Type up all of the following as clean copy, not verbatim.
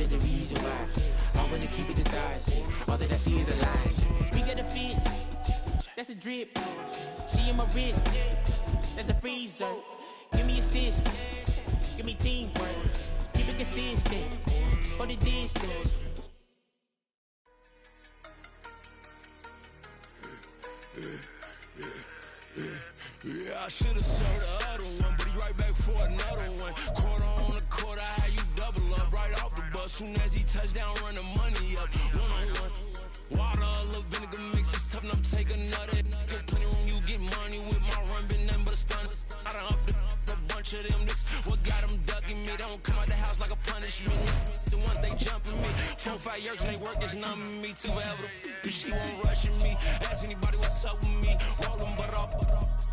is the reason why I wanna keep it the stars. All that I see is a lie. We got a fit, that's a drip. She in my wrist, that's a freezer. Give me assist, give me teamwork. Keep it consistent, for the distance. Yeah, I should've served the other one, but he right back for another one. Quarter on the quarter, how you double up right off the bus. Soon as he touch down, run the money up. One-on-one. Water, a little vinegar mix, it's tough enough to take another. Still plenty room, you get money with my run, been nothing but a stun. I done upped a bunch of them, this what got them ducking me. They don't come out the house like a punishment. The ones they jumping me. 4 or 5 years when they work, it's numbing me. Too forever, she won't rushing me. Ask anybody what's up with me. Rolling butter off.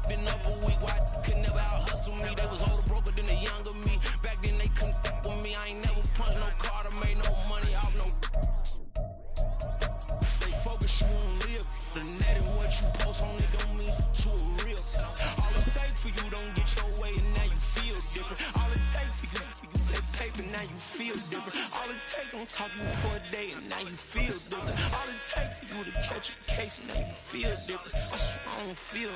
Been up a week, why could never out hustle me? They was older, broker than the younger me. Back then they couldn't f with me. I ain't never punched no card or made no money off no. They focus, you won't live. The net and what you post on it don't mean to a real. All it take for you don't get your way and now you feel different. All it take for you that paper, now you feel different. All it take don't talk you for a day and now you feel different. All it take for you to catch a case and now you feel different. I swear I don't feel.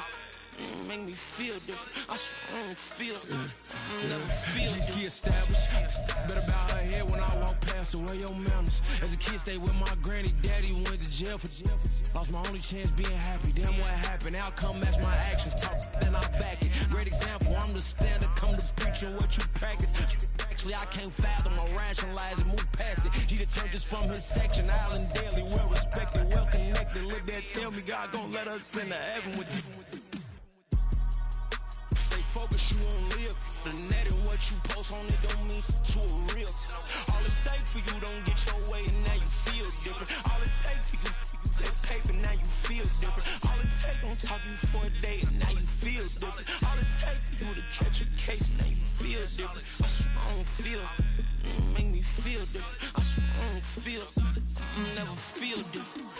Make me feel different. I swear I don't feel. I never feel different. G-ski established. Better bow her head when I walk past her. Where your manners? As a kid, stayed with my granny. Daddy went to jail for jail. Lost my only chance being happy. Damn what happened. Outcome match my actions. Talk, then I back it. Great example. I'm the standard. Come to preaching what you practice. Actually, I can't fathom or rationalize and move past it. G turned this from his section. Island daily, well respected, well connected. Look there, tell me God gon' let us into heaven with you. Focus, you won't live. The net and what you post on it don't mean to a real. All it take for you don't get your way and now you feel different. All it take for you that paper, now you feel different. All it take don't talk you for a day and now you feel different. All it take for you to catch a case and now you feel different. I swear I don't feel. Make me feel different. I swear I don't feel. I never feel different.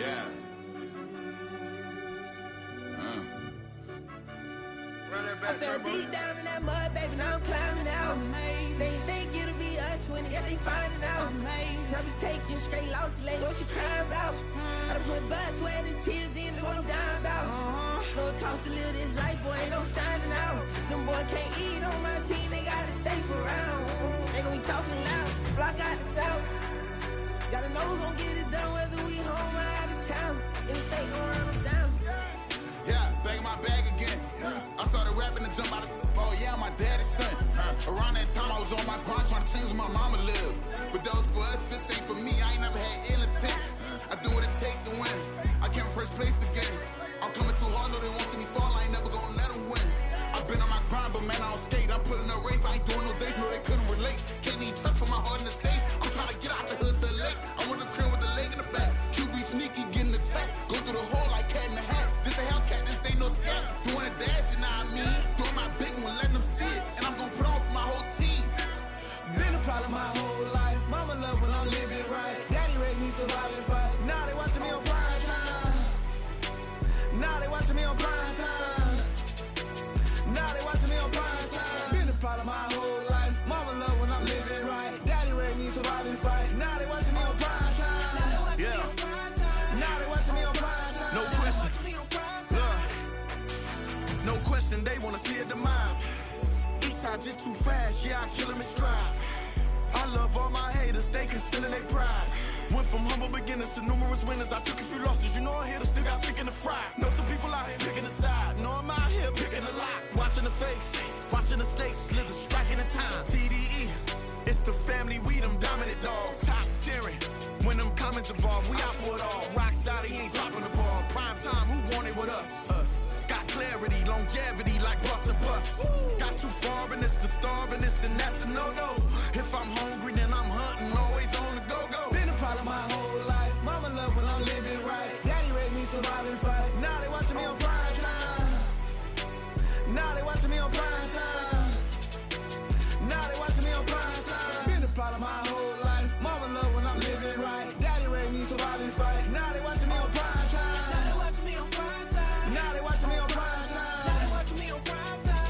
Yeah. Run that back, I fell deep down in that mud, baby, now I'm climbing out. They think it'll be us when yet they finding out. I be taking straight losses, lady, what you crying about? I done put blood, sweat, and tears in, that's what I'm dying about. Know it costs to live this life, boy, ain't no signing out. Them boy can't eat on my team, they gotta stay for round. They gon' be talking loud, block out the south. Gotta know who gon' get it done, whether we home or out of town. In the state gon' run them down. Yeah, back in my bag again. I started rapping to jump out of oh yeah, my daddy's son. Around that time I was on my grind trying to change where my mama lived. But that was for us, this ain't for me. I ain't never had ill intent. I do what it take to win. I came first place again. I'm coming too hard, no they won't see me fall. I ain't never gonna let them win. I've been on my grind, but man I don't skate. I'm putting up race, I ain't doing no days, no they couldn't relate. Can't even touch for my heart in the safe. I'm trying to get out the hood to the lake. I want the crib with the leg in the back. QB sneaky, getting attacked. Go through the hole like cat in the hat. This a Hellcat, this ain't no scat. Doing a dash, you know what I mean? Doing my big one, letting them see it. And I'm gonna put on for my whole team. Been a problem my whole life. Mama love when I'm living right. Daddy raised me survive and fight. Now they watching me on prime time. Now they watching me on prime time. Now they watching me on prime time. Been a problem my whole life. Mama love when I'm living right. Daddy raised me survive and fight. Now they watching me on prime time. Yeah. Now they watching me on prime time. No question. No question, they wanna see a demise. Eastside just too fast, yeah, I kill them in stride. I love all my haters, they consider they pride. Went from humble beginners to numerous winners. I took a few losses, you know I'm here to still got chicken to fry. Know some people out here picking a side, know I'm out here picking a lot. Watching the fakes, watching the stakes, slither, striking the time. TDE, it's the family, we them dominant dogs. Top tiering, when them comments involved, we out for it all. Rock solid, he ain't dropping the ball. Prime time, who want it with us? Us. Got clarity, longevity, like bus and bus. Got too far and it's the starving, this and that's a no-no. If I'm hungry, then I'm hunting, always on the go-go. Been a problem my whole life. Mama love when I'm living right. Daddy raised me survive and fight. Now they watching me on prime time. Now they watching me on prime time. Now they watching me on prime time. Been a problem my whole life. Mama love when I'm living right. Daddy raised me survive and fight. Now they watching me on prime time. Now they watching me on prime time. Now they watching me on prime time. Now they watching me on prime time.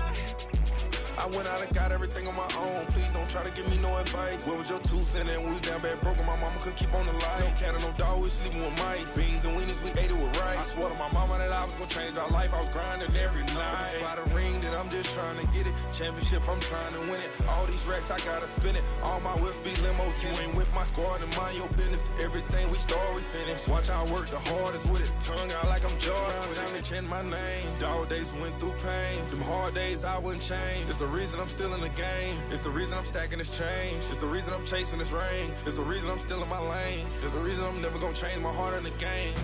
I went out and got everything on my own. Please don't try to give me no advice. What was your 2 cents and we was down bad broke and my mama couldn't keep on the light. No cat or no dog, we sleeping with mice. Beans and weenies, we ate it with rice. I swore to my mama that I was gonna change our life. I was grinding every night. By the ring that I'm just trying to get it. Championship, I'm trying to win it. All these racks, I gotta spin it. All my whips be limo. You ain't with my squad and mind your business. Everything we start, we finish. Watch I work the hardest with it. Tongue out like I'm Jordan. Time to change my name. Dog days went through pain. Them hard days I wouldn't change. It's the reason I'm still in the game. It's the reason I'm stacking this change. It's the reason I'm chasing this rain. It's the reason I'm still in my lane. It's the reason I'm never gonna change my heart in the game.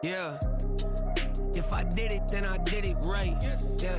Yeah. If I did it, then I did it right. Yeah.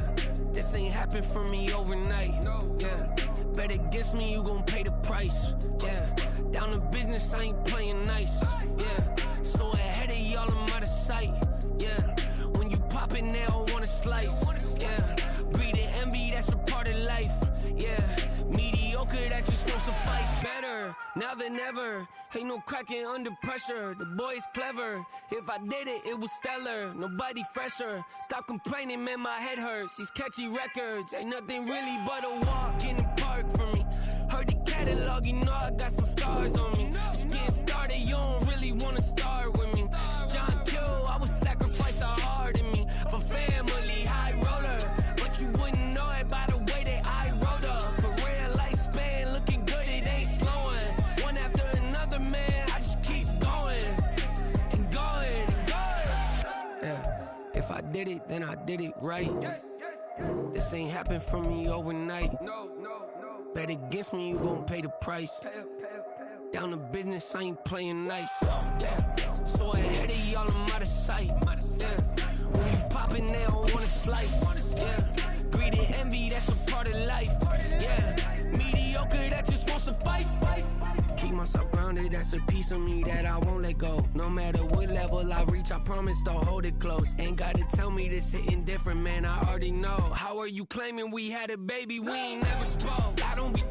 This ain't happened for me overnight. Yeah. Bet against me, you gon' pay the price. Yeah. Down to business, I ain't playing nice. Yeah. So ahead of y'all, I'm out of sight. Yeah. When you pop it, they don't wanna slice. Yeah. Greed and envy, that's a part of life. Yeah. Mediocre, that just won't suffice. Better now than ever. Ain't no cracking under pressure. The boy's clever. If I did it, it was stellar. Nobody fresher. Stop complaining, man, my head hurts. These catchy records ain't nothing really but a walk in the park for me. Heard the catalog, you know I got some scars on me. Just getting started, you don't really wanna start with me. It's John Kill, I would sacrifice the heart in me for family, high roller. But you wouldn't know it by the way that I wrote up. A real lifespan, looking good, it ain't slowing. One after another, man, I just keep going and going and going. Yeah, if I did it, then I did it right. This ain't happened for me overnight. No. Bet against me, you gon' pay the price. Down to business, I ain't playing nice. So ahead of y'all, I'm out of sight. When you poppin', they don't wanna slice. Greed and envy, that's a part of life. Mediocre, that just won't suffice. Keep myself grounded, that's a piece of me that I won't let go. No matter what level I reach, I promise to hold it close. Ain't gotta tell me this hitting different, man, I already know. How are you claiming we had a baby, we ain't never spoke? I don't be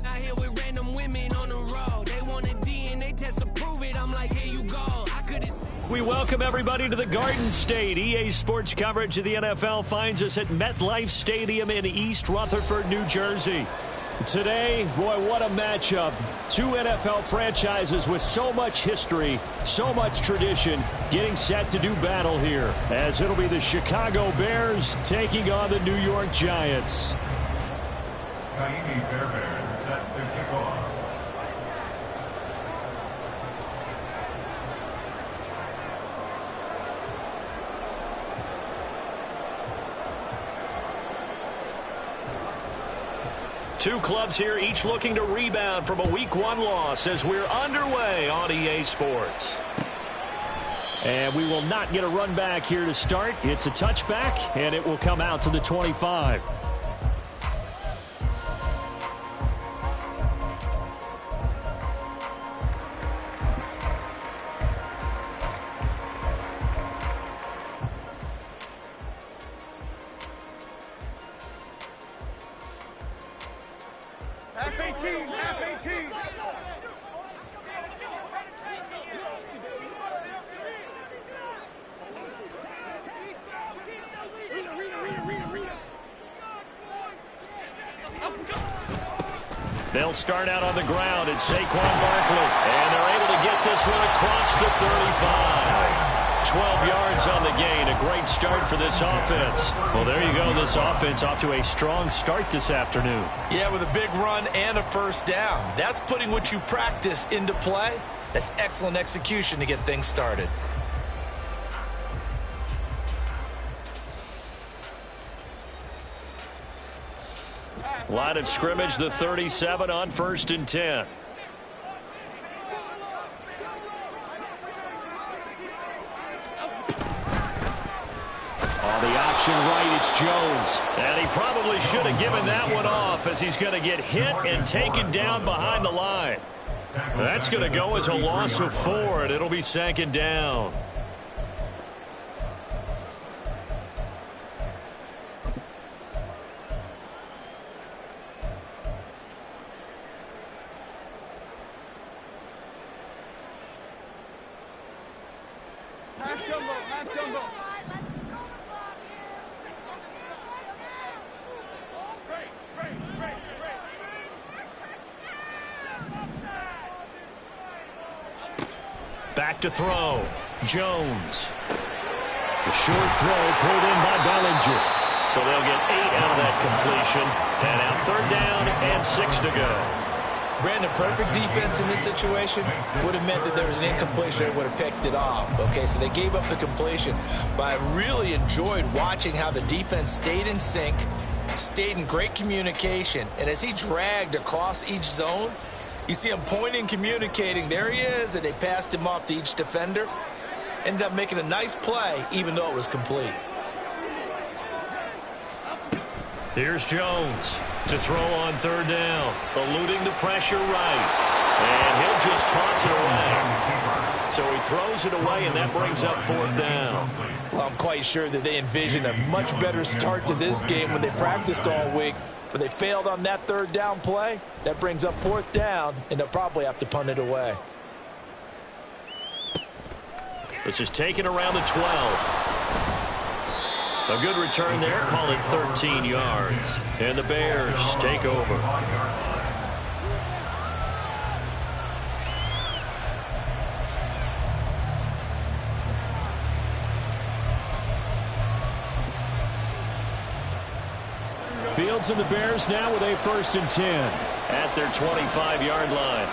out here with random women on the road. They want a DNA test to prove it, I'm like, here you go. I could've... We welcome everybody to the Garden State. EA Sports coverage of the NFL finds us at MetLife Stadium in East Rutherford, New Jersey. Today, boy, what a matchup. Two NFL franchises with so much history, so much tradition, getting set to do battle here, as it'll be the Chicago Bears taking on the New York Giants. Bears set to kick off. Two clubs here, each looking to rebound from a Week 1 loss as we're underway on EA Sports. And we will not get a run back here to start. It's a touchback, and it will come out to the 25. They'll start out on the ground. It's Saquon Barkley. And they're able to get this one across the 35. 12 yards on the gain. A great start for this offense. Well, there you go. This offense off to a strong start this afternoon. Yeah, with a big run and a first down. That's putting what you practice into play. That's excellent execution to get things started. Line of scrimmage, the 37 on 1st and 10. On the option right, it's Jones. And he probably should have given that one off as he's going to get hit and taken down behind the line. That's going to go as a loss of 4, and it'll be 2nd down. Back to throw. Jones. The short throw pulled in by Bellinger. So they'll get 8 out of that completion. And now 3rd down and 6 to go. Brandon, perfect defense in this situation would have meant that there was an incompletion that would have picked it off. Okay, so they gave up the completion. But I really enjoyed watching how the defense stayed in sync, stayed in great communication. And as he dragged across each zone, you see him pointing, communicating. There he is, and they passed him off to each defender. Ended up making a nice play, even though it was complete. Here's Jones to throw on 3rd down. Eluding the pressure right. And he'll just toss it away. So he throws it away, and that brings up 4th down. Well, I'm quite sure that they envisioned a much better start to this game when they practiced all week. But they failed on that 3rd down play. That brings up 4th down, and they'll probably have to punt it away. This is taken around the 12. A good return there, call it 13 yards. And the Bears take over. Fields and the Bears now with a 1st and 10 at their 25-yard line.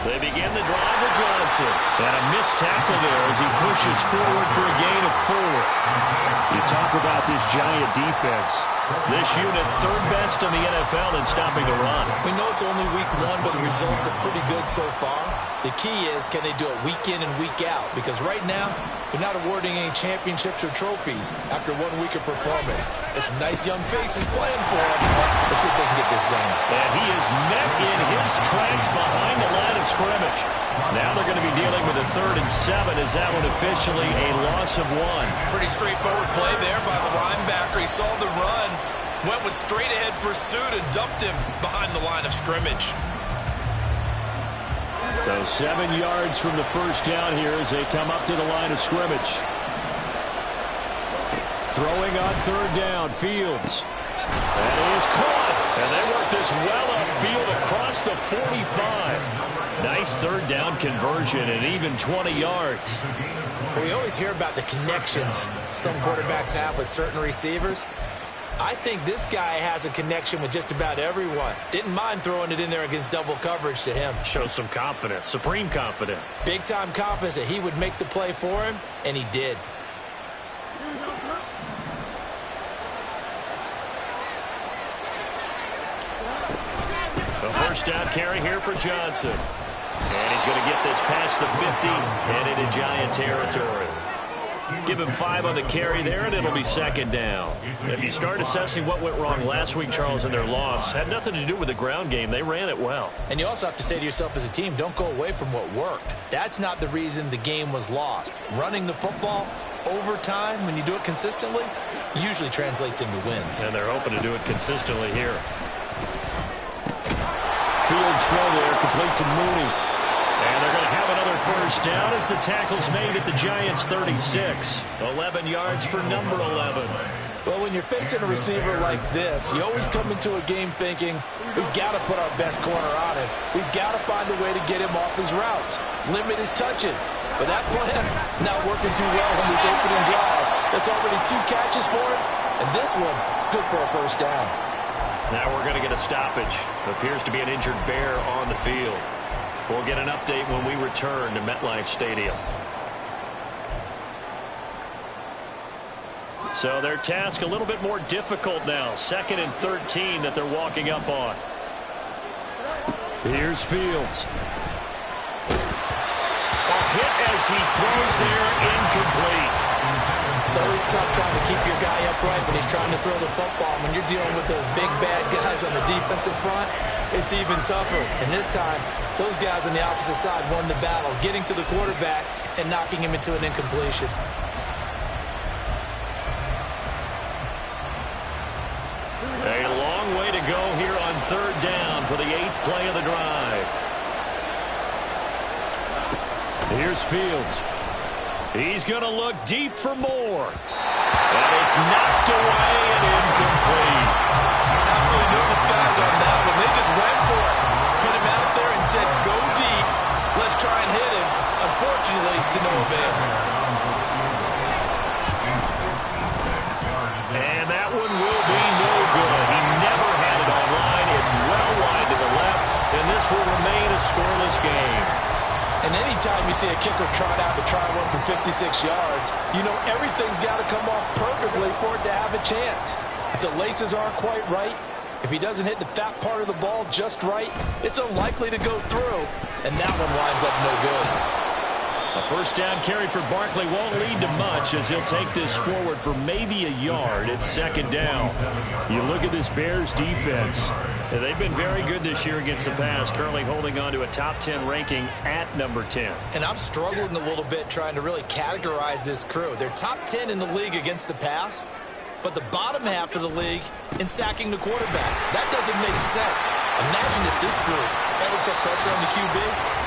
They begin the drive with Johnson. And a missed tackle there as he pushes forward for a gain of 4. You talk about this Giant defense. This unit third best in the NFL in stopping the run. We know it's only week 1, but the results are pretty good so far. The key is, can they do it week in and week out? Because right now, they're not awarding any championships or trophies after 1 week of performance. It's some nice young faces playing for them. Let's see if they can get this going. And he is met in his tracks behind the line of scrimmage. Now they're going to be dealing with a 3rd and 7. Is that one officially a loss of 1? Pretty straightforward play there by the linebacker. He saw the run, went with straight-ahead pursuit, and dumped him behind the line of scrimmage. So 7 yards from the first down here as they come up to the line of scrimmage. Throwing on 3rd down, Fields. That is caught. And they work this well upfield across the 45. Nice 3rd down conversion and even 20 yards. Well, we always hear about the connections some quarterbacks have with certain receivers. I think this guy has a connection with just about everyone. Didn't mind throwing it in there against double coverage to him. Shows some confidence, supreme confidence. Big-time confidence that he would make the play for him, and he did. A first down carry here for Johnson. And he's going to get this past the 50 and into Giant territory. Give him 5 on the carry there, and it'll be 2nd down. If you start assessing what went wrong last week, Charles, in their loss, had nothing to do with the ground game. They ran it well. And you also have to say to yourself as a team, don't go away from what worked. That's not the reason the game was lost. Running the football over time, when you do it consistently, usually translates into wins. And they're hoping to do it consistently here. Fields throw there, complete to Mooney. And they're going to have another first down as the tackle's made at the Giants' 36. 11 yards for number 11. Well, when you're facing a receiver like this, you always come into a game thinking, we've got to put our best corner on him. We've got to find a way to get him off his routes, limit his touches. But that plan not working too well on this opening drive. That's already 2 catches for him, and this one, good for a first down. Now we're going to get a stoppage. Appears to be an injured Bear on the field. We'll get an update when we return to MetLife Stadium. So their task a little bit more difficult now. 2nd and 13 that they're walking up on. Here's Fields. A hit as he throws there, incomplete. It's always tough trying to keep your guy upright when he's trying to throw the football. When you're dealing with those big, bad guys on the defensive front, it's even tougher. And this time, those guys on the opposite side won the battle, getting to the quarterback and knocking him into an incompletion. A long way to go here on 3rd down for the 8th play of the drive. Here's Fields. He's going to look deep for more. And it's knocked away and incomplete. Absolutely no disguise on that one. They just went for it. Put him out there and said, go deep. Let's try and hit him. Unfortunately, to no avail. And that one will be no good. He never had it online. It's well wide to the left, and this will remain a scoreless game. And anytime you see a kicker trot out to try one for 56 yards, you know everything's got to come off perfectly for it to have a chance. If the laces aren't quite right, if he doesn't hit the fat part of the ball just right, it's unlikely to go through, and that one winds up no good. A first down carry for Barkley won't lead to much as he'll take this forward for maybe a yard. It's 2nd down. You look at this Bears defense. They've been very good this year against the pass, currently holding on to a top 10 ranking at number 10. And I'm struggling a little bit trying to really categorize this crew. They're top 10 in the league against the pass, but the bottom half of the league in sacking the quarterback. That doesn't make sense. Imagine if this group ever put pressure on the QB,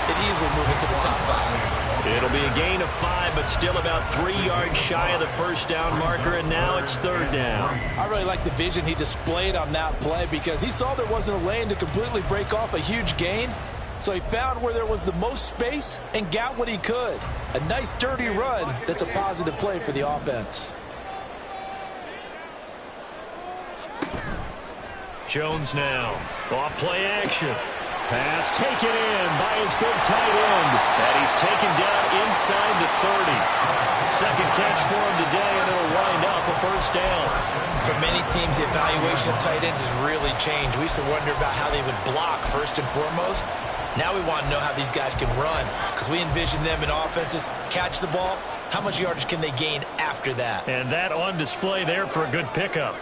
it easily move into the top 5. It'll be a gain of 5, but still about 3 yards shy of the first down marker, and now it's 3rd down. I really like the vision he displayed on that play because he saw there wasn't a lane to completely break off a huge gain. So he found where there was the most space and got what he could. A nice dirty run that's a positive play for the offense. Jones now. Off play action. Pass taken in by his big tight end. And he's taken down inside the 30. Second catch for him today, and it'll wind up a first down. For many teams, the evaluation of tight ends has really changed. We used to wonder about how they would block first and foremost. Now we want to know how these guys can run, because we envision them in offenses catch the ball. How much yardage can they gain after that? And that on display there for a good pickup.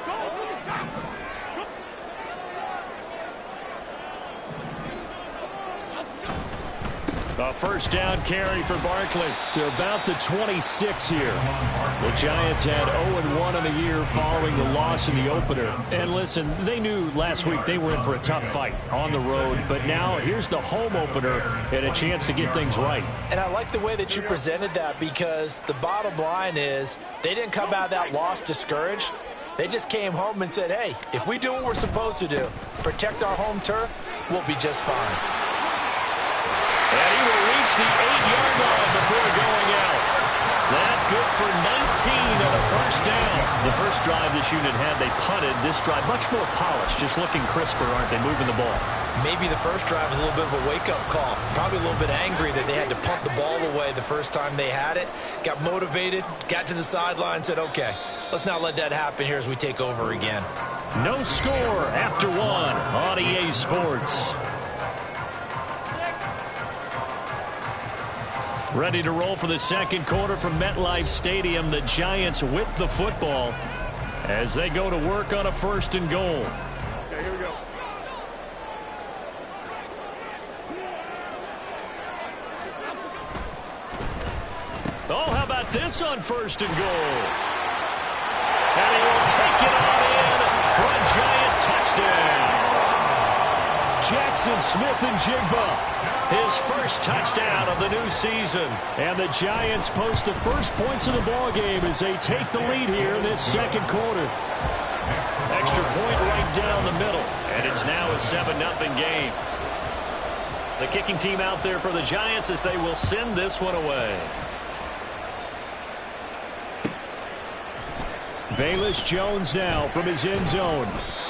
A first down carry for Barkley to about the 26 here. The Giants had 0-1 in the year following the loss in the opener. And listen, they knew last week they were in for a tough fight on the road. But now here's the home opener and a chance to get things right. And I like the way that you presented that, because the bottom line is they didn't come out of that loss discouraged. They just came home and said, hey, if we do what we're supposed to do, protect our home turf, we'll be just fine. And he will reach the 8-yard line before going out. That good for 19 on a first down. The first drive this unit had, they punted. This drive, much more polished, just looking crisper, aren't they, moving the ball? Maybe the first drive was a little bit of a wake-up call. Probably a little bit angry that they had to punt the ball away the first time they had it. Got motivated, got to the sideline, said, okay, let's not let that happen here as we take over again. No score after one on EA Sports. Ready to roll for the second quarter from MetLife Stadium. The Giants with the football as they go to work on a first and goal. Okay, here we go. Oh, how about this on first and goal? And he will take it on in for a Giant touchdown. Jackson Smith-Njigba, his first touchdown of the new season. And the Giants post the first points of the ball game as they take the lead here in this second quarter. Extra point right down the middle, and it's now a 7-0 game. The kicking team out there for the Giants as they will send this one away. Velus Jones now from his end zone.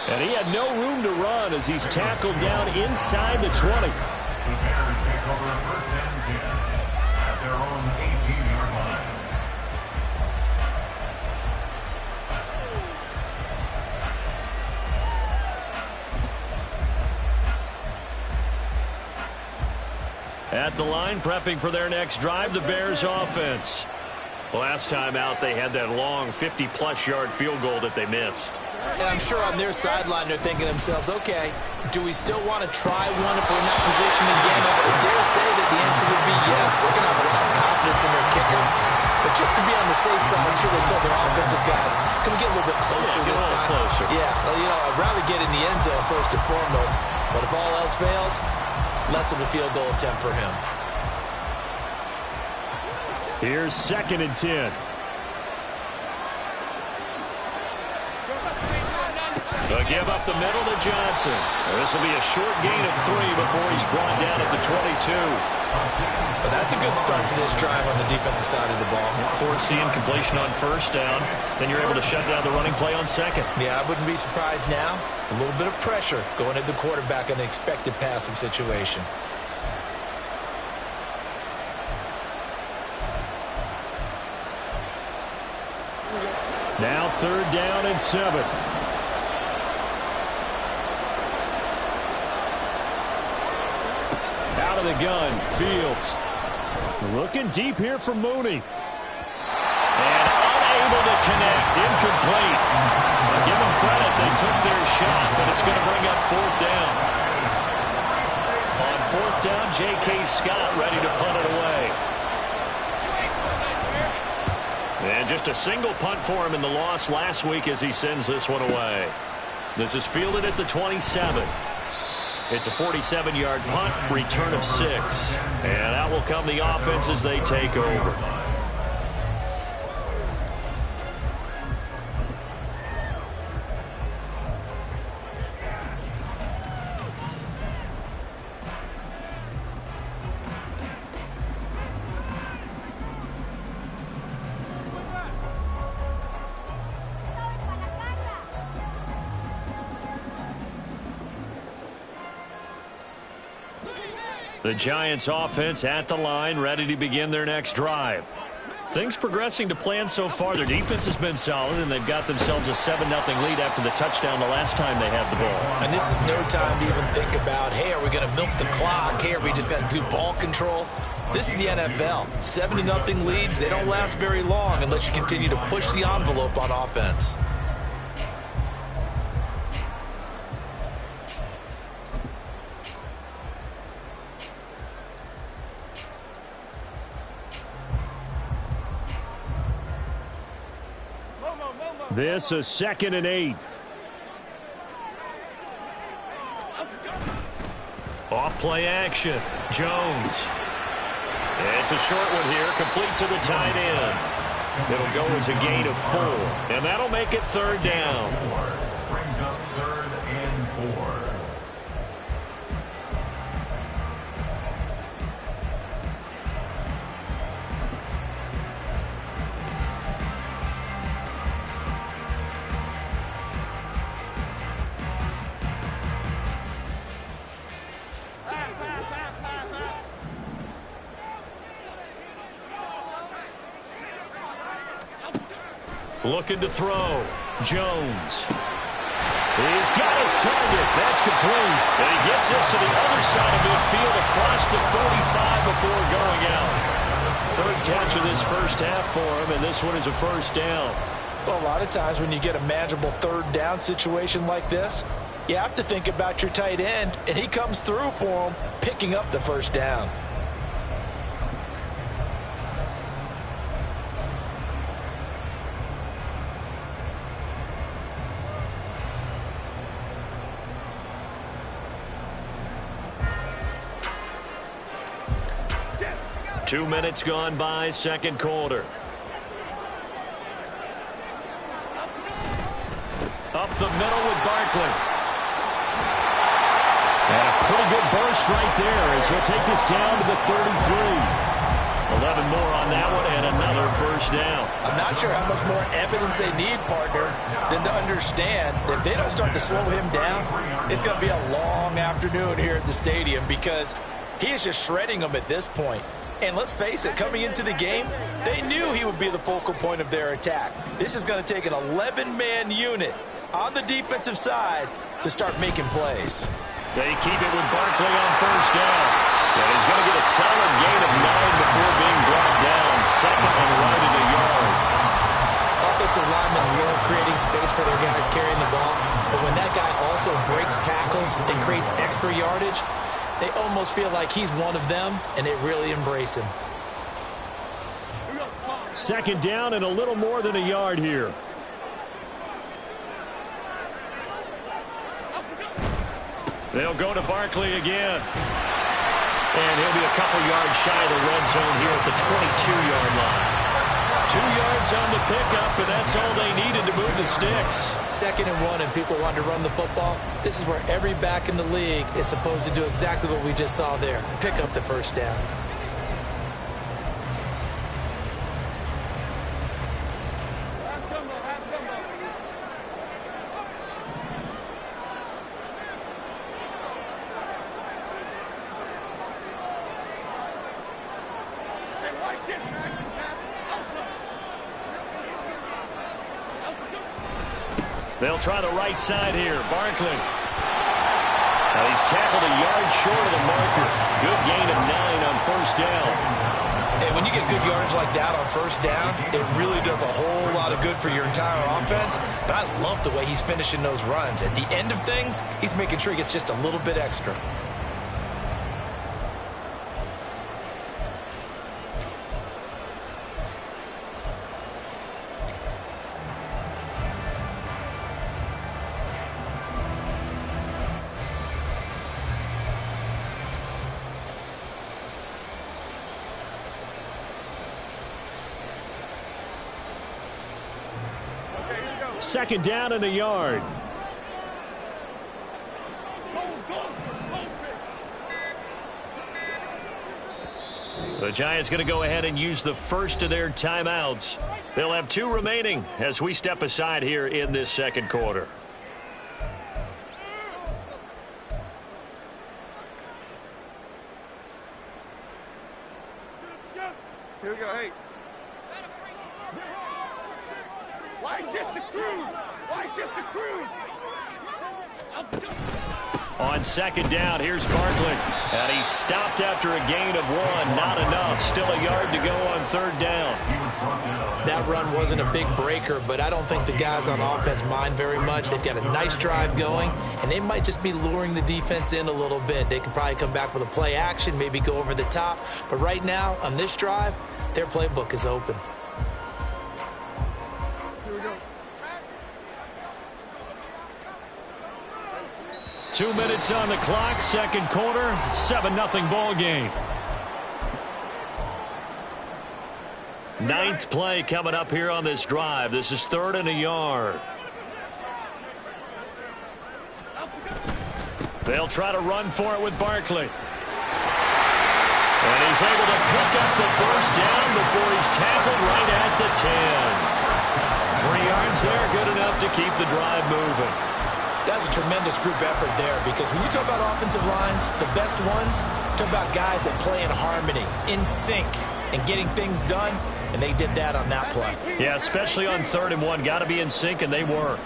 And he had no room to run as he's tackled down inside the 20. The Bears take over first and 10 at their own 18-yard line. At the line, prepping for their next drive, the Bears offense. Last time out, they had that long 50-plus yard field goal that they missed. And I'm sure on their sideline they're thinking to themselves, okay, do we still want to try one if we're in that position again? I would dare say that the answer would be yes. They're going to have a lot of confidence in their kicker. But just to be on the safe side, I'm sure they tell their offensive guys, can we get a little bit closer this time? Closer. Yeah, well, you know, I'd rather get in the end zone first and foremost. But if all else fails, less of a field goal attempt for him. Here's 2nd and 10. They'll give up the middle to Johnson. This will be a short gain of 3 before he's brought down at the 22. But that's a good start to this drive on the defensive side of the ball. Forcing completion on first down. Then you're able to shut down the running play on second. Yeah, I wouldn't be surprised now. A little bit of pressure going at the quarterback in an expected passing situation. Now 3rd down and 7. Out of the gun, Fields. Looking deep here for Mooney. And unable to connect, incomplete. I'll give them credit, they took their shot, but it's going to bring up 4th down. On 4th down, J.K. Scott ready to punt it away. And just a single punt for him in the loss last week as he sends this one away. This is fielded at the 27. It's a 47-yard punt, return of 6. And out will come the offense as they take over. The Giants offense at the line, ready to begin their next drive. Things progressing to plan so far. Their defense has been solid, and they've got themselves a 7-0 lead after the touchdown the last time they had the ball. And this is no time to even think about, hey, are we going to milk the clock? Hey, are we just going to do ball control? This is the NFL. 7-0 leads, they don't last very long unless you continue to push the envelope on offense. This is 2nd and 8. Off play action. Jones. It's a short one here, complete to the tight end. It'll go as a gain of 4, and that'll make it 3rd down. Brings up 3rd and 4. Looking to throw. Jones. He's got his target. That's complete. And he gets this to the other side of midfield across the 45 before going out. 3rd catch of this first half for him, and this one is a 1st down. Well, a lot of times when you get a manageable 3rd down situation like this, you have to think about your tight end, and he comes through for him, picking up the 1st down. Two minutes gone by, 2nd quarter. Up the middle with Barkley. And a pretty good burst right there as he'll take this down to the 33. 11 more on that one and another 1st down. I'm not sure how much more evidence they need, partner, than to understand that if they don't start to slow him down, it's going to be a long afternoon here at the stadium because he is just shredding them at this point. And let's face it, coming into the game, they knew he would be the focal point of their attack. This is going to take an 11-man unit on the defensive side to start making plays. They keep it with Barkley on 1st down. And he's going to get a solid gain of 9 before being brought down. 2nd and right at a yard. Offensive linemen love creating space for their guys carrying the ball. But when that guy also breaks tackles and creates extra yardage, they almost feel like he's one of them, and they really embrace him. 2nd down and a little more than a yard here. They'll go to Barkley again. And he'll be a couple yards shy of the red zone here at the 22-yard line. 2 yards on the pickup, and that's all they needed to move the sticks. 2nd and 1, and people want to run the football. This is where every back in the league is supposed to do exactly what we just saw there. Pick up the 1st down. They'll try the right side here. Barkley. Now he's tackled a yard short of the marker. Good gain of 9 on 1st down. And when you get good yardage like that on 1st down, it really does a whole lot of good for your entire offense. But I love the way he's finishing those runs. At the end of things, he's making sure he gets just a little bit extra. Second down and a yard. The Giants going to go ahead and use the first of their timeouts. They'll have 2 remaining as we step aside here in this 2nd quarter. Here we go, hey. Why shift the crew? Why shift the crew? On second down, here's Barkley. And he stopped after a gain of 1. Not enough. Still a yard to go on third down. That run wasn't a big breaker, but I don't think the guys on offense mind very much. They've got a nice drive going, and they might just be luring the defense in a little bit. They could probably come back with a play action, maybe go over the top. But right now, on this drive, their playbook is open. 2 minutes on the clock, second quarter, 7-0 ball game. Ninth play coming up here on this drive. This is 3rd and a yard. They'll try to run for it with Barkley. And he's able to pick up the first down before he's tackled right at the 10. 3 yards there, good enough to keep the drive moving. That's a tremendous group effort there, because when you talk about offensive lines, the best ones, talk about guys that play in harmony, in sync, and getting things done, and they did that on that play. Yeah, especially on 3rd and 1. Got to be in sync, and they were.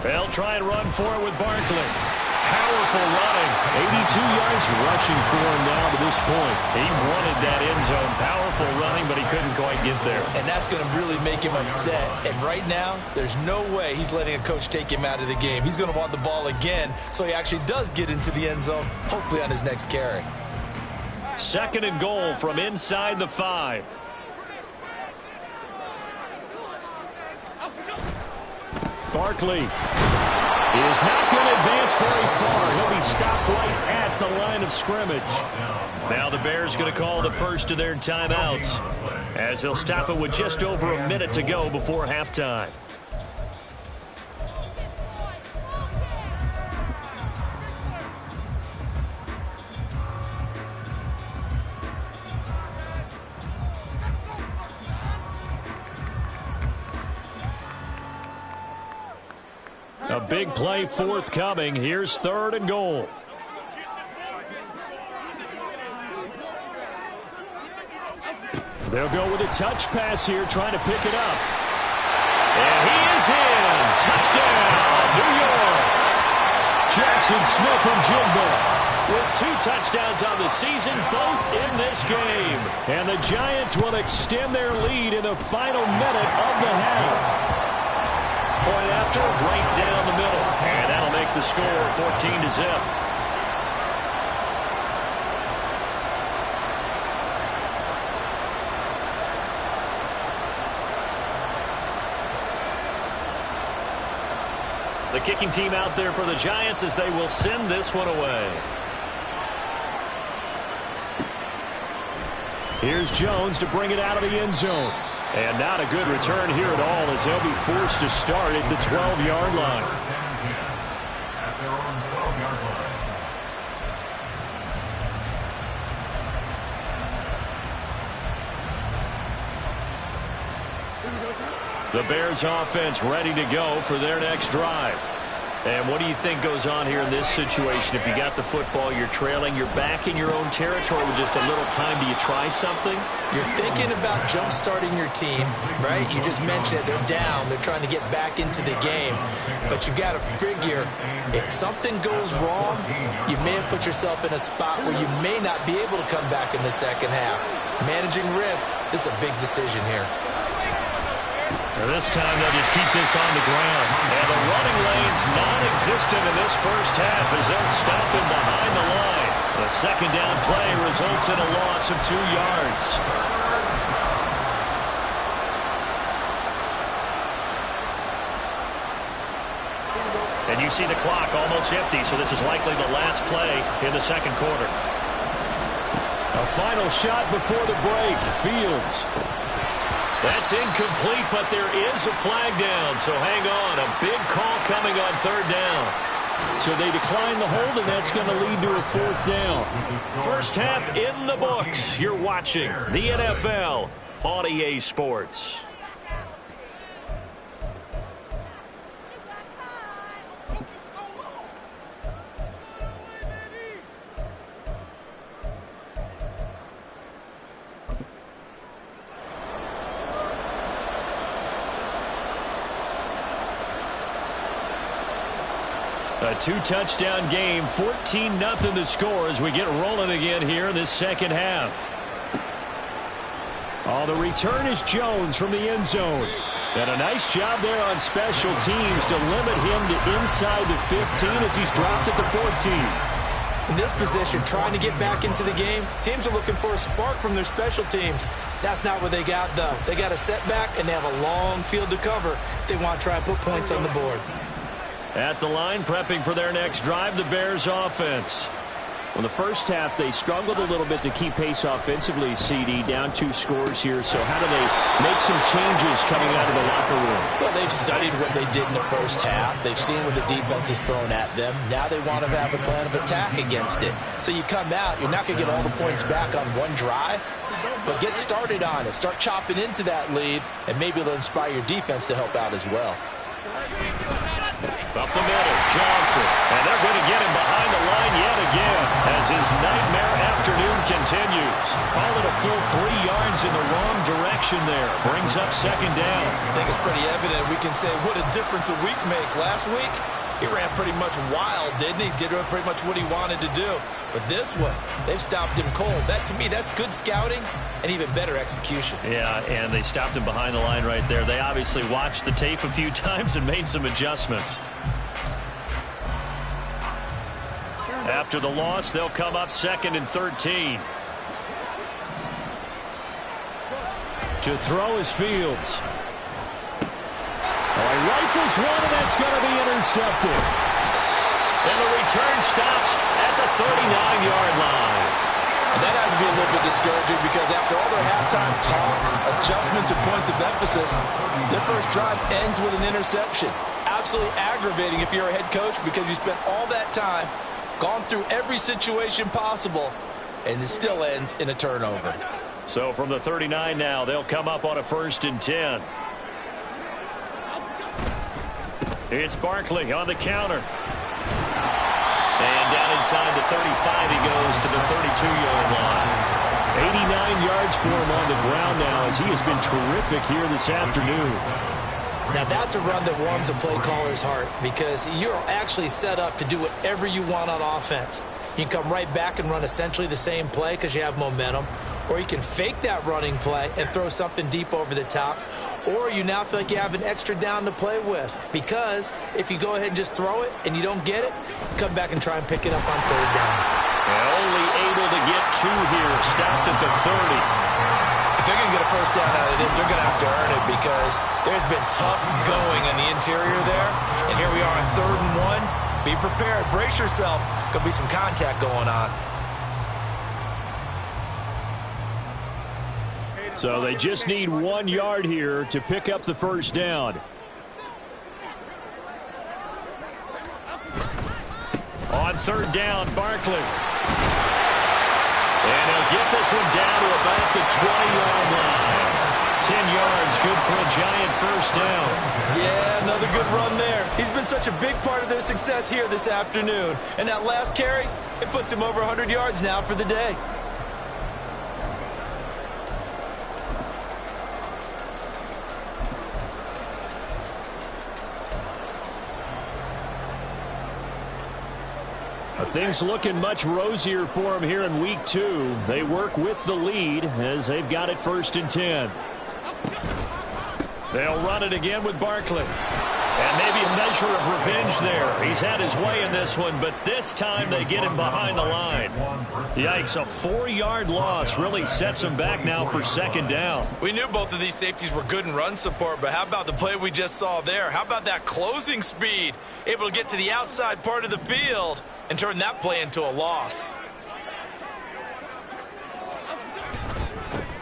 They'll try and run for it with Barkley. Powerful running. 82 yards rushing for him now to this point. He wanted that end zone. Powerful running, but he couldn't quite get there. And that's going to really make him upset. And right now, there's no way he's letting a coach take him out of the game. He's going to want the ball again, so he actually does get into the end zone, hopefully on his next carry. 2nd and goal from inside the 5. Barkley is not going to advance very far. He'll be stopped right at the line of scrimmage. Now the Bears going to call the first of their timeouts, as they'll stop it with just over a minute to go before halftime. A big play forthcoming. Here's 3rd and goal. They'll go with a touch pass here, trying to pick it up. And he is in. Touchdown, New York. Jackson Smith from Jimbo with 2 touchdowns on the season, both in this game. And the Giants will extend their lead in the final minute of the half. Point after, right down the middle. And that'll make the score 14-0. The kicking team out there for the Giants as they will send this one away. Here's Jones to bring it out of the end zone. And not a good return here at all, as they'll be forced to start at the 12-yard line. At their own 12-yard line. The Bears offense ready to go for their next drive. And what do you think goes on here in this situation? If you got the football, you're trailing, you're back in your own territory with just a little time. Do you try something? You're thinking about jump-starting your team, right? You just mentioned it. They're down. They're trying to get back into the game. But you got to figure, if something goes wrong, you may have put yourself in a spot where you may not be able to come back in the second half. Managing risk, this is a big decision here. And this time they'll just keep this on the ground. And the running lane's non-existent in this first half as they'll stop him behind the line. The second down play results in a loss of 2 yards. And you see the clock almost empty, so this is likely the last play in the second quarter. A final shot before the break. Fields. That's incomplete, but there is a flag down, so hang on. A big call coming on 3rd down. So they decline the hold, and that's going to lead to a 4th down. First half in the books. You're watching the NFL on EA Sports. A 2-touchdown game, 14-0 the score as we get rolling again here in this second half. Oh, the return is Jones from the end zone. And a nice job there on special teams to limit him to inside the 15 as he's dropped at the 14. In this position, trying to get back into the game, teams are looking for a spark from their special teams. That's not what they got, though. They got a setback, and they have a long field to cover if they want to try and put points on the board. At the line, prepping for their next drive, the Bears offense. Well, the first half, they struggled a little bit to keep pace offensively, CD, down 2 scores here. So how do they make some changes coming out of the locker room? Well, they've studied what they did in the first half. They've seen what the defense is throwing at them. Now they want to have a plan of attack against it. So you come out, you're not going to get all the points back on one drive, but get started on it. Start chopping into that lead, and maybe it'll inspire your defense to help out as well. Up the middle, Johnson. And they're going to get him behind the line yet again as his nightmare afternoon continues. Call it a full 3 yards in the wrong direction there. Brings up second down. I think it's pretty evident. We can say what a difference a week makes. Last week, he ran pretty much wild, didn't he? Did pretty much what he wanted to do. But this one, they've stopped him cold. That, to me, that's good scouting and even better execution. Yeah, and they stopped him behind the line right there. They obviously watched the tape a few times and made some adjustments. After the loss, they'll come up 2nd and 13. To throw is Fields. Oh, he rifles one, and that's going to be intercepted. And the return stops at the 39-yard line. And that has to be a little bit discouraging because after all their halftime talk, adjustments, and points of emphasis, their first drive ends with an interception. Absolutely aggravating if you're a head coach because you spent all that time, gone through every situation possible, and it still ends in a turnover. So from the 39 now, they'll come up on a 1st and 10. It's Barkley on the counter. And down inside the 35, he goes to the 32-yard line. 89 yards for him on the ground now as he has been terrific here this afternoon. Now that's a run that warms a play caller's heart because you're actually set up to do whatever you want on offense. You can come right back and run essentially the same play because you have momentum, or you can fake that running play and throw something deep over the top, or you now feel like you have an extra down to play with because if you go ahead and just throw it and you don't get it, come back and try and pick it up on 3rd down. Only able to get 2 here, stopped at the 30. If they're going to get a first down out of this, they're going to have to earn it because there's been tough going in the interior there. And here we are on 3rd and 1. Be prepared. Brace yourself. Could be some contact going on. So they just need 1 yard here to pick up the first down. On 3rd down, Barkley. And he'll get this one down to about the 20-yard line. 10 yards, good for a giant first down. Yeah, another good run there. He's been such a big part of their success here this afternoon. And that last carry, it puts him over 100 yards now for the day. Things looking much rosier for them here in week 2. They work with the lead as they've got it 1st and 10. They'll run it again with Barkley. And maybe a measure of revenge there. He's had his way in this one, but this time they get him behind the line. Yikes, a 4-yard loss really sets him back now for 2nd down. We knew both of these safeties were good in run support, but how about the play we just saw there? How about that closing speed? Able to get to the outside part of the field and turn that play into a loss.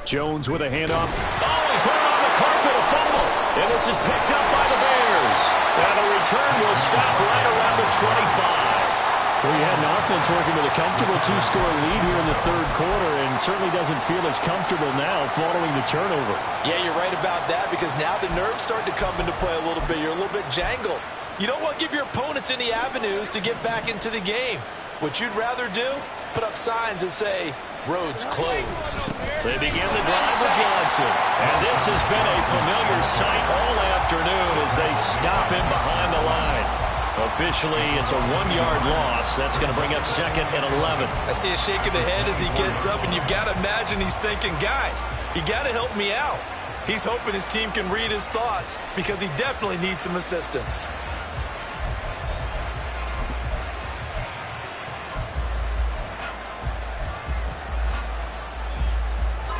Jones with a handoff. Oh, he put it on the carpet, a fumble. And this is picked up by the Bears. And the return will stop right around the 25. Well, you had an offense working with a comfortable 2-score lead here in the 3rd quarter and certainly doesn't feel as comfortable now following the turnover. Yeah, you're right about that because now the nerves start to come into play a little bit. You're a little bit jangled. You don't want to give your opponents any avenues to get back into the game. What you'd rather do, put up signs that say, roads closed. They begin the drive with Johnson. And this has been a familiar sight all afternoon as they stop him behind the line. A officially, it's a 1-yard loss. That's going to bring up 2nd and 11. I see a shake of the head as he gets up, and you've got to imagine he's thinking, guys, you got to help me out. He's hoping his team can read his thoughts because he definitely needs some assistance.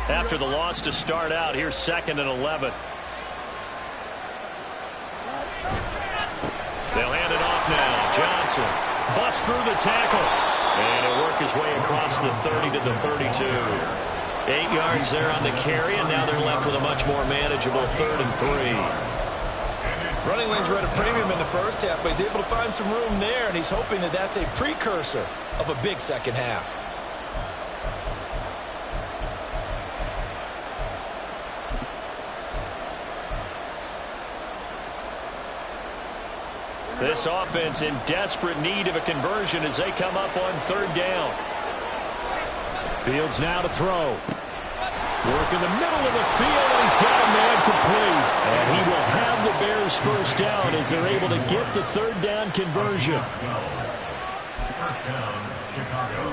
After the loss to start out, here's 2nd and 11. They'll hand it off now. Johnson busts through the tackle. And he'll work his way across the 30 to the 32. 8 yards there on the carry, and now they're left with a much more manageable 3rd and 3. Running lanes were at a premium in the first half, but he's able to find some room there, and he's hoping that that's a precursor of a big second half. This offense in desperate need of a conversion as they come up on 3rd down. Fields now to throw. Work in the middle of the field, and he's got a man complete. And he will have the Bears first down as they're able to get the 3rd down conversion. First down, Chicago.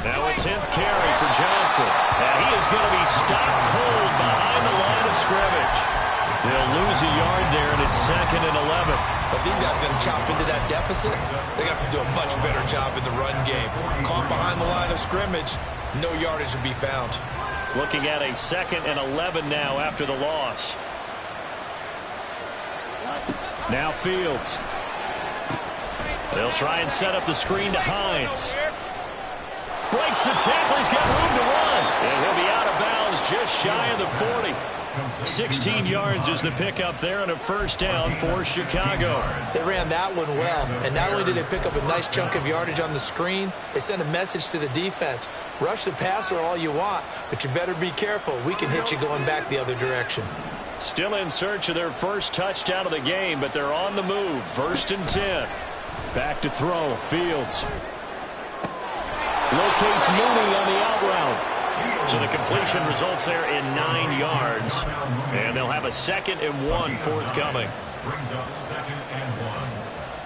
Now a 10th carry for Johnson. And he is going to be stopped cold behind the line of scrimmage. They'll lose a yard there, and it's 2nd and 11. But these guys are going to chop into that deficit. They got to do a much better job in the run game. Caught behind the line of scrimmage, no yardage to be found. Looking at a 2nd and 11 now after the loss. Now Fields. They'll try and set up the screen to Hines. Breaks the tackle. He's got room to run. And he'll be out of bounds just shy of the 40. 16 yards is the pickup there and a first down for Chicago. They ran that one well, and not only did they pick up a nice chunk of yardage on the screen, they sent a message to the defense. Rush the passer all you want, but you better be careful. We can hit you going back the other direction. Still in search of their first touchdown of the game, but they're on the move. 1st and 10. Back to throw. Fields. Locates Mooney on the out route. So the completion results there in 9 yards. And they'll have a 2nd and 1 forthcoming. Brings up 2nd and 1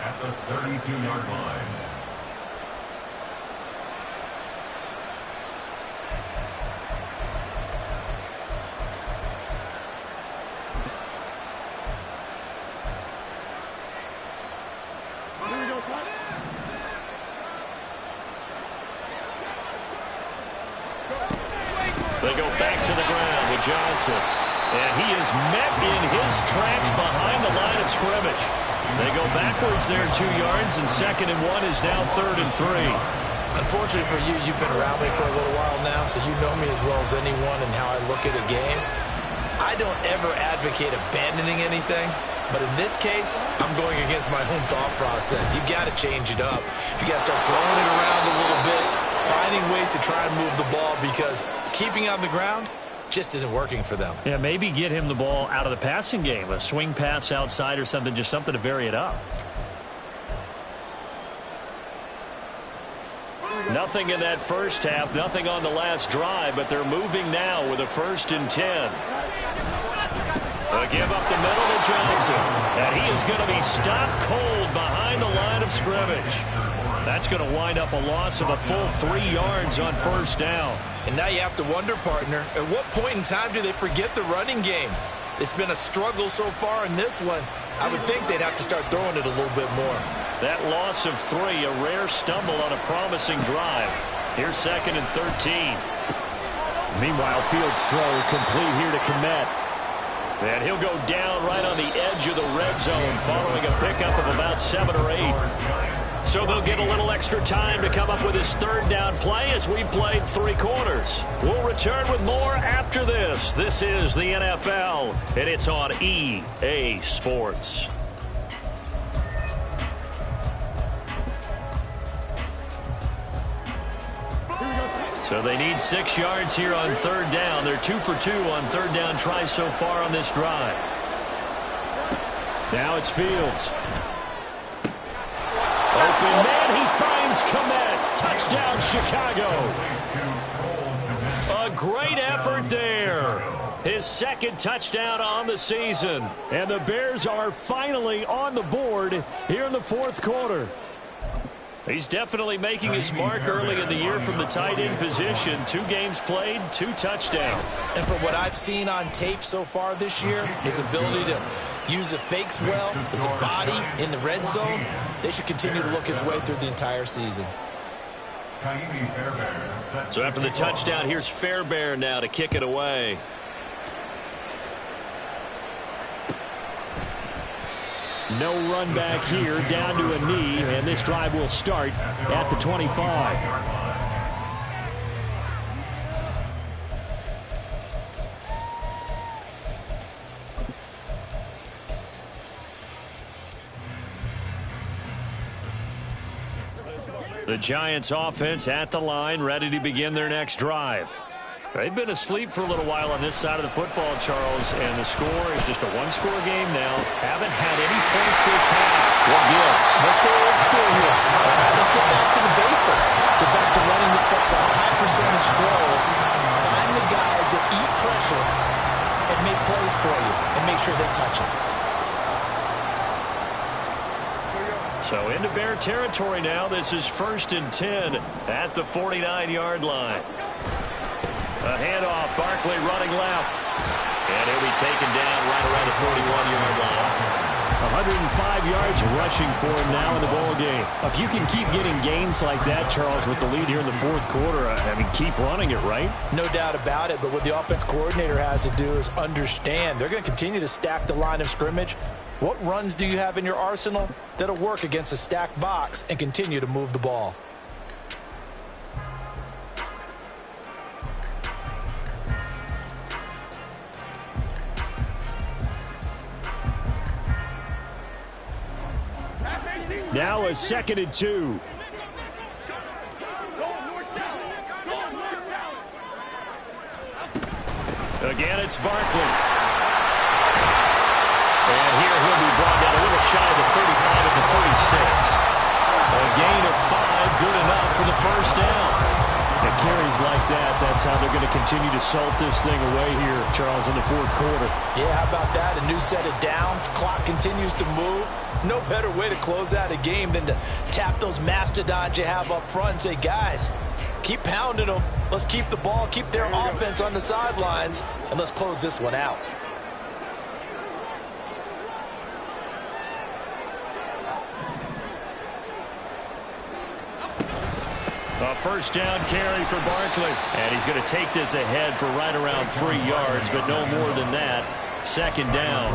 at the 32-yard line. They go back to the ground with Johnson. And he is met in his tracks behind the line of scrimmage. They go backwards there 2 yards, and 2nd and 1 is now 3rd and 3. Unfortunately for you, you've been around me for a little while now, so you know me as well as anyone and how I look at a game. I don't ever advocate abandoning anything, but in this case, I'm going against my own thought process. You got to change it up. You got to start throwing it around a little bit, finding ways to try and move the ball, because keeping it on the ground just isn't working for them. Yeah, maybe get him the ball out of the passing game, a swing pass outside or something, just something to vary it up. Nothing in that first half, nothing on the last drive, but they're moving now with a 1st and 10. A give up the middle to Johnson, and he is going to be stopped cold behind the line of scrimmage. That's going to wind up a loss of a full 3 yards on 1st down. And now you have to wonder, partner, at what point in time do they forget the running game? It's been a struggle so far in this one. I would think they'd have to start throwing it a little bit more. That loss of 3, a rare stumble on a promising drive. Here's 2nd and 13. Meanwhile, Fields' throw complete here to Kmet. And he'll go down right on the edge of the red zone following a pickup of about 7 or 8. So they'll get a little extra time to come up with his 3rd down play as we played 3 quarters. We'll return with more after this. This is the NFL, and it's on EA Sports. So they need 6 yards here on 3rd down. They're 2 for 2 on 3rd down tries so far on this drive. Now it's Fields. Open man, he finds Kmet. Touchdown, Chicago. A great effort there. his second touchdown on the season. And the Bears are finally on the board here in the fourth quarter. He's definitely making his mark early in the year from the tight end position. 2 games played, 2 touchdowns. And from what I've seen on tape so far this year, his ability to use the fakes well, his body in the red zone, they should continue to look his way through the entire season. So after the touchdown, here's Fairbairn now to kick it away. No run back here, down to a knee, and this drive will start at the 25. The Giants offense at the line, ready to begin their next drive. They've been asleep for a little while on this side of the football, Charles, and the score is just a one-score game now. Haven't had any points this half. What gives? Let's go old school here. All right, let's get back to the basics. Get back to running the football, high percentage throws. Find the guys that eat pressure and make plays for you and make sure they touch it. So into Bear territory now. This is 1st and 10 at the 49-yard line. A handoff, Barkley running left. And he'll be taken down right around the 41-yard line. 105 yards rushing for him now in the ball game. If you can keep getting gains like that, Charles, with the lead here in the fourth quarter, I mean, keep running it, right? No doubt about it, but what the offense coordinator has to do is understand they're going to continue to stack the line of scrimmage. What runs do you have in your arsenal that'll work against a stacked box and continue to move the ball? Now a 2nd and 2. Again, it's Barkley. And here he'll be brought down a little shy of the 35 at the 36. A gain of 5, good enough for the first down. And carries like that, that's how they're going to continue to salt this thing away here, Charles, in the fourth quarter. Yeah, how about that? A new set of downs. Clock continues to move. No better way to close out a game than to tap those mastodons you have up front and say, guys, keep pounding them. Let's keep the ball, keep their offense on the sidelines, and let's close this one out. A first down carry for Barkley. And he's going to take this ahead for right around 3 yards, but no more than that. 2nd down.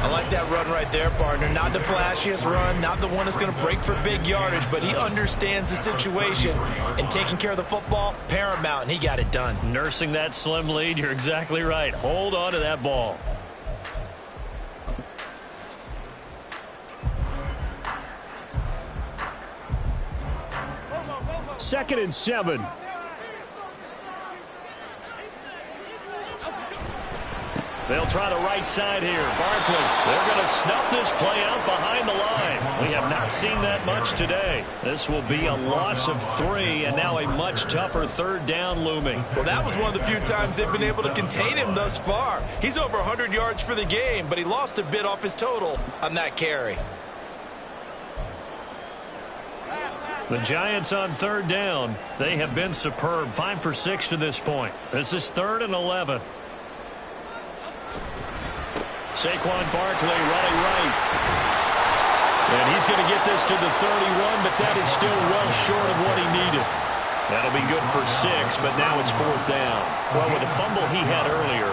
I like that run right there, partner. Not the flashiest run, not the one that's going to break for big yardage, but he understands the situation, and taking care of the football, paramount, and he got it done. Nursing that slim lead, you're exactly right. Hold on to that ball. Second and 7. They'll try the right side here. Barkley, they're going to snuff this play out behind the line. We have not seen that much today. This will be a loss of 3, and now a much tougher 3rd down looming. Well, that was one of the few times they've been able to contain him thus far. He's over 100 yards for the game, but he lost a bit off his total on that carry. The Giants on 3rd down. They have been superb. 5 for 6 to this point. This is 3rd and 11. Saquon Barkley running right. And he's going to get this to the 31, but that is still well short of what he needed. That'll be good for 6, but now it's 4th down. Well, with the fumble he had earlier,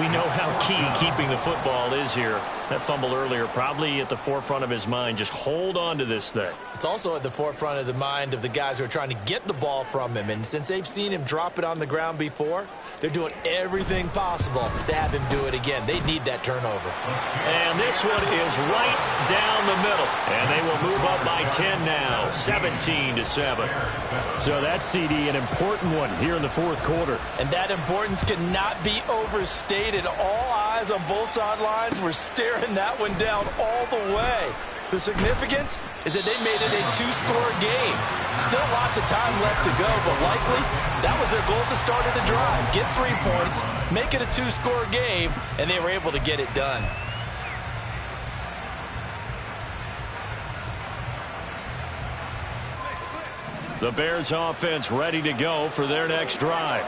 we know how key keeping the football is here. That fumble earlier probably at the forefront of his mind. Just hold on to this thing. It's also at the forefront of the mind of the guys who are trying to get the ball from him. And since they've seen him drop it on the ground before, they're doing everything possible to have him do it again. They need that turnover. And this one is right down the middle. And they will move up by 10 now, 17-7. So that's CD, an important one here in the fourth quarter. And that importance cannot be overstated. All eyes on both sidelines were staring that one down all the way. The significance is that they made it a 2-score game. Still lots of time left to go, but likely that was their goal at the start of the drive. Get 3 points, make it a 2-score game, and they were able to get it done. The Bears offense ready to go for their next drive.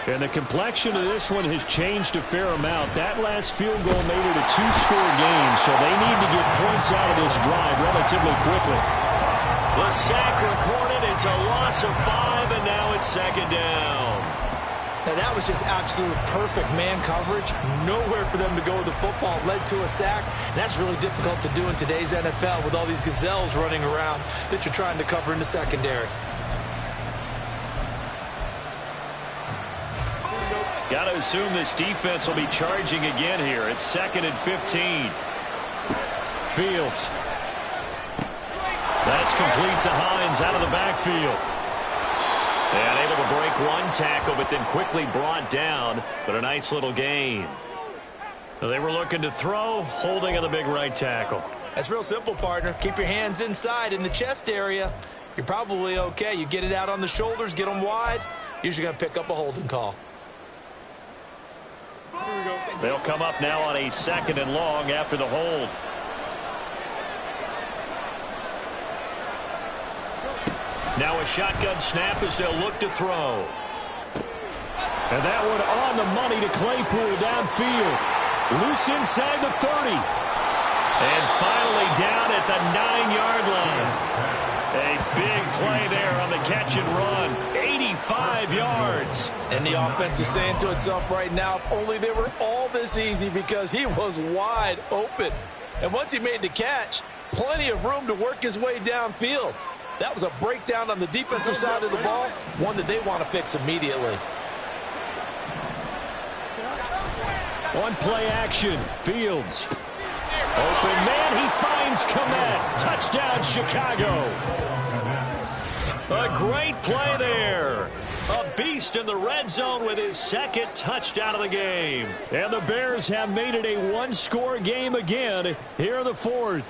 And the complexion of this one has changed a fair amount. That last field goal made it a 2-score game, so they need to get points out of this drive relatively quickly. The sack recorded. It's a loss of 5, and now it's 2nd down. Now that was just absolute perfect man coverage. Nowhere for them to go with the football. Led to a sack. And that's really difficult to do in today's NFL with all these gazelles running around that you're trying to cover in the secondary. Got to assume this defense will be charging again here. It's 2nd and 15. Fields. That's complete to Hines out of the backfield. And able to break one tackle, but then quickly brought down. But a nice little gain. They were looking to throw, holding on the big right tackle. That's real simple, partner. Keep your hands inside in the chest area. You're probably okay. You get it out on the shoulders, get them wide. Usually going to pick up a holding call. They'll come up now on a 2nd and long after the hold. Now a shotgun snap as they'll look to throw. And that one on the money to Claypool downfield. Loose inside the 30. And finally down at the 9-yard line. A big play there on the catch and run. 85 yards. And the offense is saying to itself right now, if only they were all this easy, because he was wide open. And once he made the catch, plenty of room to work his way downfield. That was a breakdown on the defensive side of the ball, one that they want to fix immediately. One play action. Fields. Open man. He finds Komet. Touchdown, Chicago. A great play there. A beast in the red zone with his 2nd touchdown of the game. And the Bears have made it a 1-score game again here in the 4th.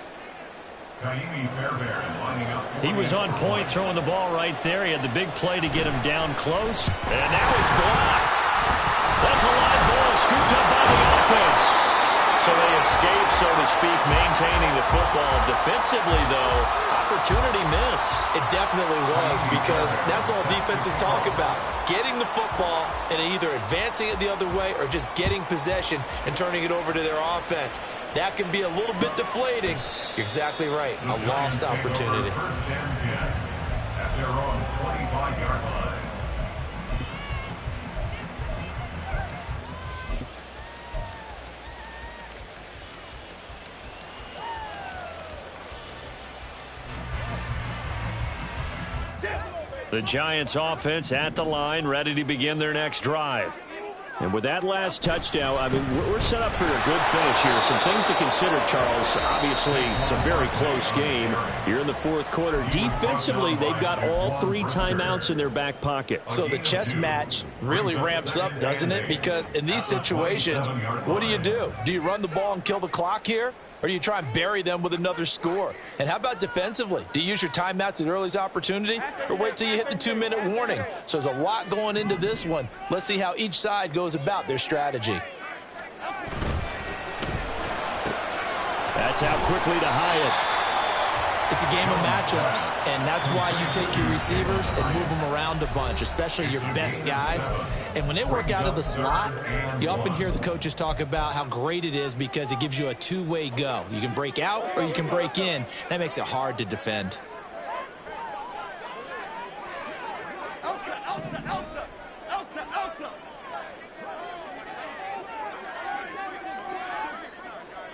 He was on point throwing the ball right there. He had the big play to get him down close. And now it's blocked. That's a live ball scooped up by the offense. So they escape, so to speak, maintaining the football. Defensively, though, opportunity miss. It definitely was, because that's all defenses talk about. Getting the football and either advancing it the other way or just getting possession and turning it over to their offense. That can be a little bit deflating. You're exactly right. A lost opportunity. First and 10 at their own 25-yard line. The Giants offense at the line, ready to begin their next drive. And with that last touchdown, I mean, we're set up for a good finish here. Some things to consider, Charles. Obviously, it's a very close game. You're in the 4th quarter. Defensively, they've got all 3 timeouts in their back pocket. So the chess match really ramps up, doesn't it? Because in these situations, what do? Do you run the ball and kill the clock here? Or do you try and bury them with another score? And how about defensively? Do you use your timeouts at earliest opportunity, or wait till you hit the 2-minute warning? So there's a lot going into this one. Let's see how each side goes about their strategy. That's out quickly to Hyatt. It's a game of matchups, and that's why you take your receivers and move them around a bunch, especially your best guys. And when they work out of the slot, you often hear the coaches talk about how great it is because it gives you a two-way go. You can break out or you can break in. That makes it hard to defend.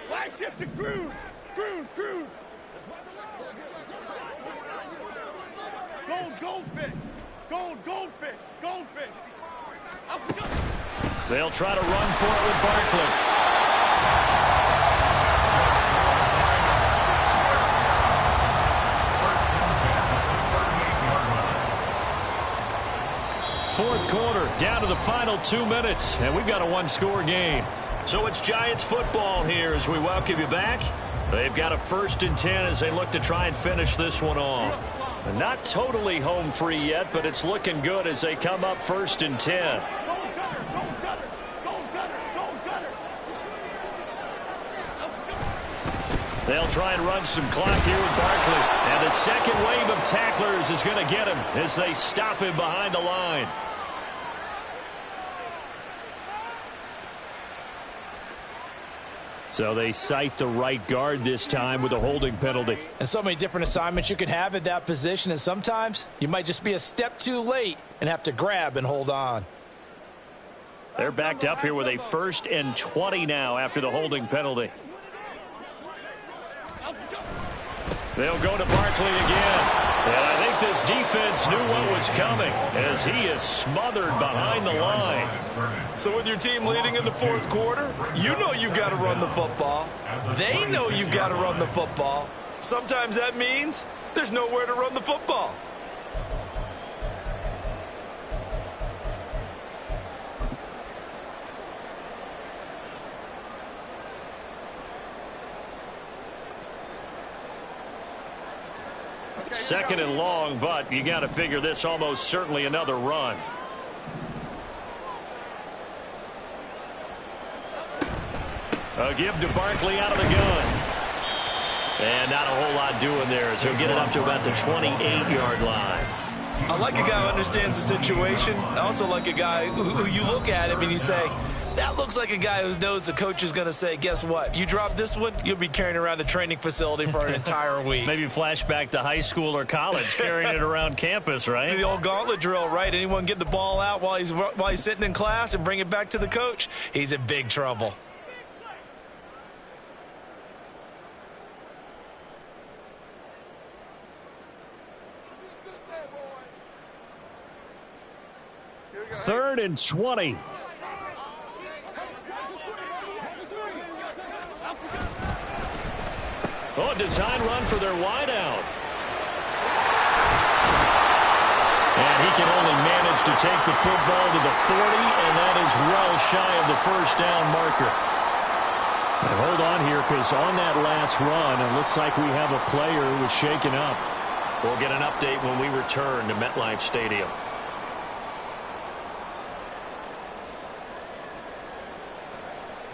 Flag shift to Crude. Crude. Goldfish. They'll try to run for it with Barkley. Fourth quarter, down to the final 2 minutes, and we've got a 1-score game. So it's Giants football here as we welcome you back They've got a 1st and 10 as they look to try and finish this one off. Not totally home free yet, but it's looking good as they come up 1st and 10. They'll try and run some clock here with Barkley. And the second wave of tacklers is going to get him as they stop him behind the line. So they cite the right guard this time with a holding penalty. And so many different assignments you can have at that position, and sometimes you might just be a step too late and have to grab and hold on. They're backed up here with a 1st and 20 now after the holding penalty. They'll go to Barkley again. And I think this defense knew what was coming as he is smothered behind the line. So with your team leading in the 4th quarter, you know you've got to run the football. They know you've got to run the football. Sometimes that means there's nowhere to run the football. Second and long, but you got to figure this almost certainly another run. A give to Barkley out of the gun. And not a whole lot doing there, so he'll get it up to about the 28-yard line. I like a guy who understands the situation. I also like a guy who you look at him and you say, that looks like a guy who knows the coach is going to say, guess what? You drop this one, you'll be carrying around the training facility for an entire week. Maybe flashback to high school or college, carrying it around campus, right? The old gauntlet drill, right? Anyone get the ball out while he's sitting in class and bring it back to the coach? He's in big trouble. Third and 20. Oh, design run for their wideout. And he can only manage to take the football to the 40, and that is well shy of the 1st down marker. And hold on here, because on that last run, it looks like we have a player who was shaken up. We'll get an update when we return to MetLife Stadium.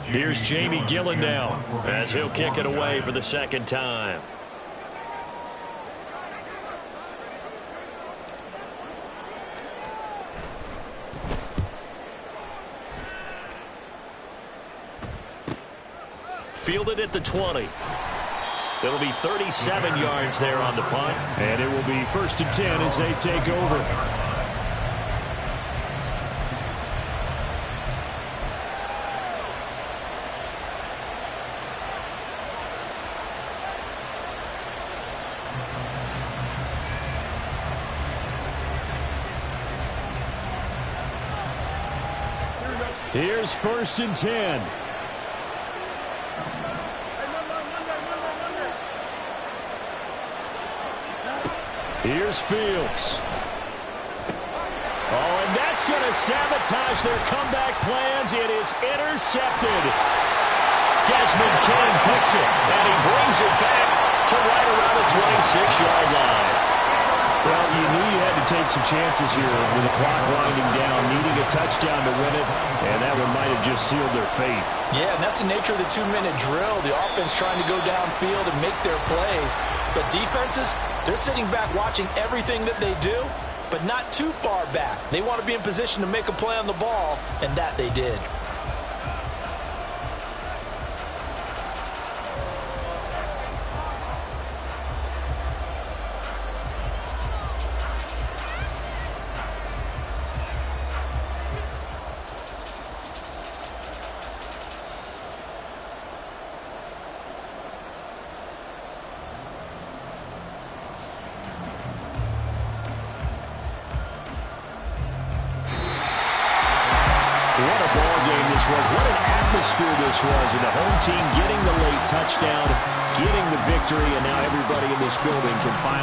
Here's Jamie Gillen now as he'll kick it away for the 2nd time. Fielded at the 20. It'll be 37 yards there on the punt. And it will be 1st and 10 as they take over. Here's 1st and 10. Here's Fields. Oh, and that's going to sabotage their comeback plans. It is intercepted. Desmond King picks it, and he brings it back to right around the 26-yard line. Well, you knew you had to take some chances here with the clock winding down, needing a touchdown to win it, and that one might have just sealed their fate. Yeah, and that's the nature of the 2-minute drill. The offense trying to go downfield and make their plays. But defenses, they're sitting back watching everything that they do, but not too far back. They want to be in position to make a play on the ball, and that they did. What an atmosphere this was, and the home team getting the late touchdown, getting the victory, and now everybody in this building can finally